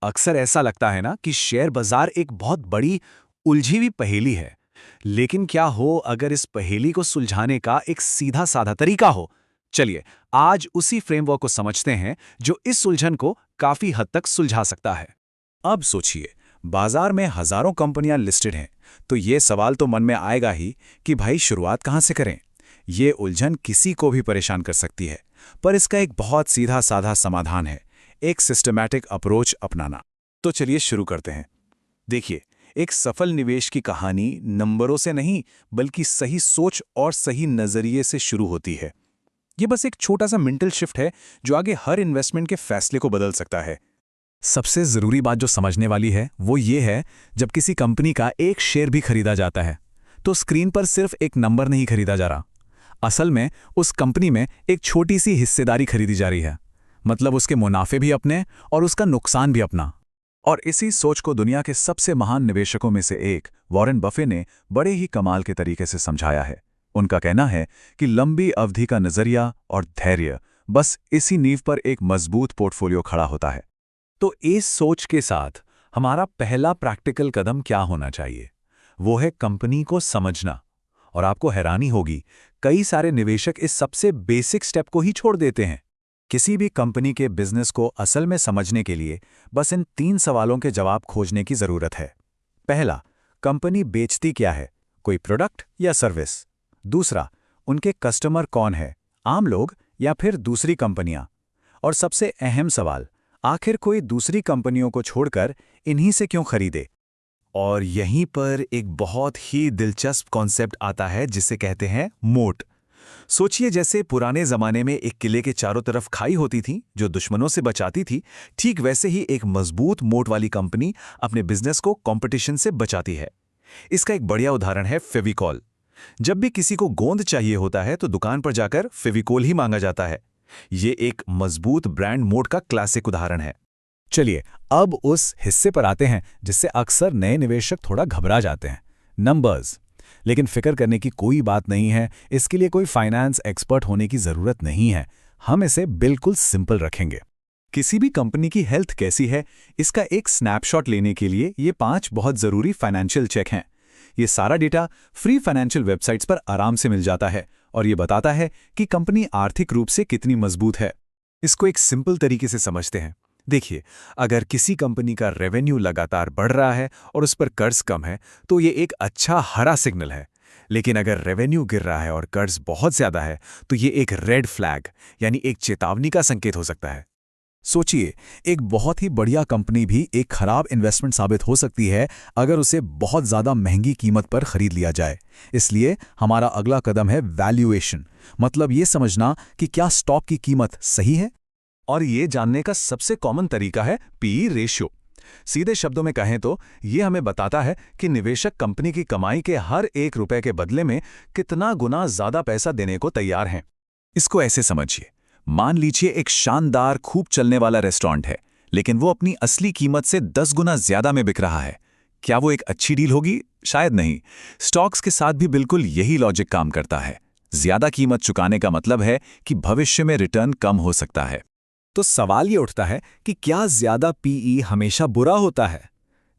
अक्सर ऐसा लगता है ना कि शेयर बाजार एक बहुत बड़ी उलझी हुई पहेली है। लेकिन क्या हो अगर इस पहेली को सुलझाने का एक सीधा साधा तरीका हो। चलिए, आज उसी फ्रेमवर्क को समझते हैं जो इस उलझन को काफी हद तक सुलझा सकता है। अब सोचिए, बाजार में हजारों कंपनियां लिस्टेड हैं, तो ये सवाल तो मन में आएगा ही कि भाई शुरुआत कहां से करें। ये उलझन किसी को भी परेशान कर सकती है, पर इसका एक बहुत सीधा साधा समाधान है, एक सिस्टमैटिक अप्रोच अपनाना। तो चलिए शुरू करते हैं। देखिए, एक सफल निवेश की कहानी नंबरों से नहीं, बल्कि सही सोच और सही नजरिए से शुरू होती है। ये बस एक छोटा सा मेंटल शिफ्ट है जो आगे हर इन्वेस्टमेंट के फैसले को बदल सकता है। सबसे जरूरी बात जो समझने वाली है वो ये है, जब किसी कंपनी का एक शेयर भी खरीदा जाता है तो स्क्रीन पर सिर्फ एक नंबर नहीं खरीदा जा रहा। असल में उस कंपनी में एक छोटी सी हिस्सेदारी खरीदी जा रही है। मतलब उसके मुनाफे भी अपने और उसका नुकसान भी अपना। और इसी सोच को दुनिया के सबसे महान निवेशकों में से एक वॉरेन बफे ने बड़े ही कमाल के तरीके से समझाया है। उनका कहना है कि लंबी अवधि का नजरिया और धैर्य, बस इसी नींव पर एक मजबूत पोर्टफोलियो खड़ा होता है। तो इस सोच के साथ हमारा पहला प्रैक्टिकल कदम क्या होना चाहिए? वो है कंपनी को समझना। और आपको हैरानी होगी, कई सारे निवेशक इस सबसे बेसिक स्टेप को ही छोड़ देते हैं। किसी भी कंपनी के बिजनेस को असल में समझने के लिए बस इन 3 सवालों के जवाब खोजने की जरूरत है। पहला, कंपनी बेचती क्या है, कोई प्रोडक्ट या सर्विस? दूसरा, उनके कस्टमर कौन है, आम लोग या फिर दूसरी कंपनियां? और सबसे अहम सवाल, आखिर कोई दूसरी कंपनियों को छोड़कर इन्हीं से क्यों खरीदे? और यहीं पर एक बहुत ही दिलचस्प कॉन्सेप्ट आता है जिसे कहते हैं मोट। सोचिए, जैसे पुराने जमाने में एक किले के चारों तरफ खाई होती थी जो दुश्मनों से बचाती थी, ठीक वैसे ही एक मजबूत मोट वाली कंपनी अपने बिजनेस को कंपटीशन से बचाती है। इसका एक बढ़िया उदाहरण है फेविकॉल। जब भी किसी को गोंद चाहिए होता है तो दुकान पर जाकर फेविकोल ही मांगा जाता है। ये एक मजबूत ब्रांड मोट का क्लासिक उदाहरण है। चलिए, अब उस हिस्से पर आते हैं जिससे अक्सर नए निवेशक थोड़ा घबरा जाते हैं, नंबर्स। लेकिन फिक्र करने की कोई बात नहीं है, इसके लिए कोई फाइनेंस एक्सपर्ट होने की जरूरत नहीं है। हम इसे बिल्कुल सिंपल रखेंगे। किसी भी कंपनी की हेल्थ कैसी है, इसका एक स्नैपशॉट लेने के लिए ये 5 बहुत जरूरी फाइनेंशियल चेक हैं। ये सारा डेटा फ्री फाइनेंशियल वेबसाइट्स पर आराम से मिल जाता है और ये बताता है कि कंपनी आर्थिक रूप से कितनी मजबूत है। इसको एक सिंपल तरीके से समझते हैं। देखिए, अगर किसी कंपनी का रेवेन्यू लगातार बढ़ रहा है और उस पर कर्ज कम है, तो ये एक अच्छा हरा सिग्नल है। लेकिन अगर रेवेन्यू गिर रहा है और कर्ज बहुत ज्यादा है, तो ये एक रेड फ्लैग यानी एक चेतावनी का संकेत हो सकता है। सोचिए, एक बहुत ही बढ़िया कंपनी भी एक खराब इन्वेस्टमेंट साबित हो सकती है अगर उसे बहुत ज्यादा महंगी कीमत पर खरीद लिया जाए। इसलिए हमारा अगला कदम है वैल्यूएशन। मतलब ये समझना कि क्या स्टॉक की कीमत सही है। और ये जानने का सबसे कॉमन तरीका है पीई रेशियो। सीधे शब्दों में कहें तो ये हमें बताता है कि निवेशक कंपनी की कमाई के हर 1 रुपए के बदले में कितना गुना ज्यादा पैसा देने को तैयार हैं। इसको ऐसे समझिए, मान लीजिए एक शानदार खूब चलने वाला रेस्टोरेंट है, लेकिन वो अपनी असली कीमत से 10 गुना ज्यादा में बिक रहा है। क्या वो एक अच्छी डील होगी? शायद नहीं। स्टॉक्स के साथ भी बिल्कुल यही लॉजिक काम करता है। ज्यादा कीमत चुकाने का मतलब है कि भविष्य में रिटर्न कम हो सकता है। तो सवाल ये उठता है कि क्या ज्यादा पीई हमेशा बुरा होता है?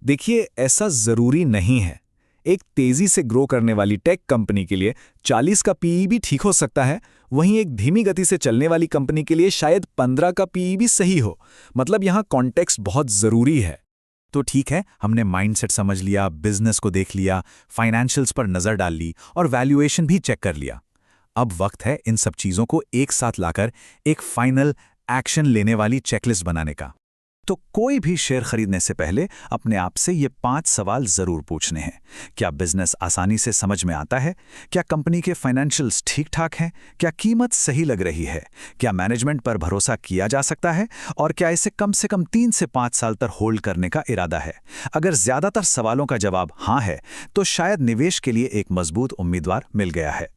देखिए, ऐसा जरूरी नहीं है। एक तेजी से ग्रो करने वाली टेक कंपनी के लिए 40 का पीई भी ठीक हो सकता है। वहीं एक धीमी गति से चलने वाली कंपनी के लिए शायद 15 का पीई भी सही हो। मतलब यहां कॉन्टेक्स्ट बहुत जरूरी है। तो ठीक है, हमने माइंडसेट समझ लिया, बिजनेस को देख लिया, फाइनेंशियल्स पर नजर डाल ली और वैल्यूएशन भी चेक कर लिया। अब वक्त है इन सब चीजों को एक साथ लाकर एक फाइनल एक्शन लेने वाली चेकलिस्ट बनाने का। तो कोई भी शेयर खरीदने से पहले अपने आप से ये 5 सवाल जरूर पूछने हैं। क्या बिजनेस आसानी से समझ में आता है? क्या कंपनी के फाइनेंशियल्स ठीक ठाक हैं? क्या कीमत सही लग रही है? क्या मैनेजमेंट पर भरोसा किया जा सकता है? और क्या इसे कम से कम 3 से 5 साल तक होल्ड करने का इरादा है? अगर ज्यादातर सवालों का जवाब हाँ है, तो शायद निवेश के लिए एक मजबूत उम्मीदवार मिल गया है।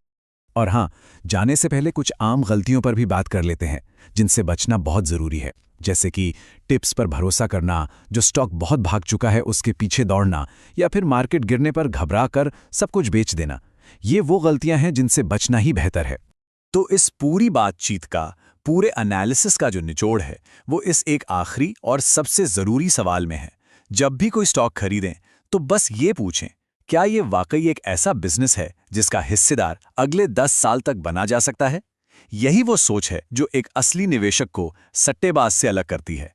और हाँ, जाने से पहले कुछ आम गलतियों पर भी बात कर लेते हैं जिनसे बचना बहुत जरूरी है। जैसे कि टिप्स पर भरोसा करना, जो स्टॉक बहुत भाग चुका है उसके पीछे दौड़ना, या फिर मार्केट गिरने पर घबरा कर सब कुछ बेच देना। ये वो गलतियां हैं जिनसे बचना ही बेहतर है। तो इस पूरी बातचीत का पूरे एनालिसिस का जो निचोड़ है वो इस एक आखिरी और सबसे ज़रूरी सवाल में है। जब भी कोई स्टॉक खरीदें तो बस ये पूछें, क्या ये वाकई एक ऐसा बिजनेस है जिसका हिस्सेदार अगले 10 साल तक बना जा सकता है? यही वो सोच है जो एक असली निवेशक को सट्टेबाज से अलग करती है।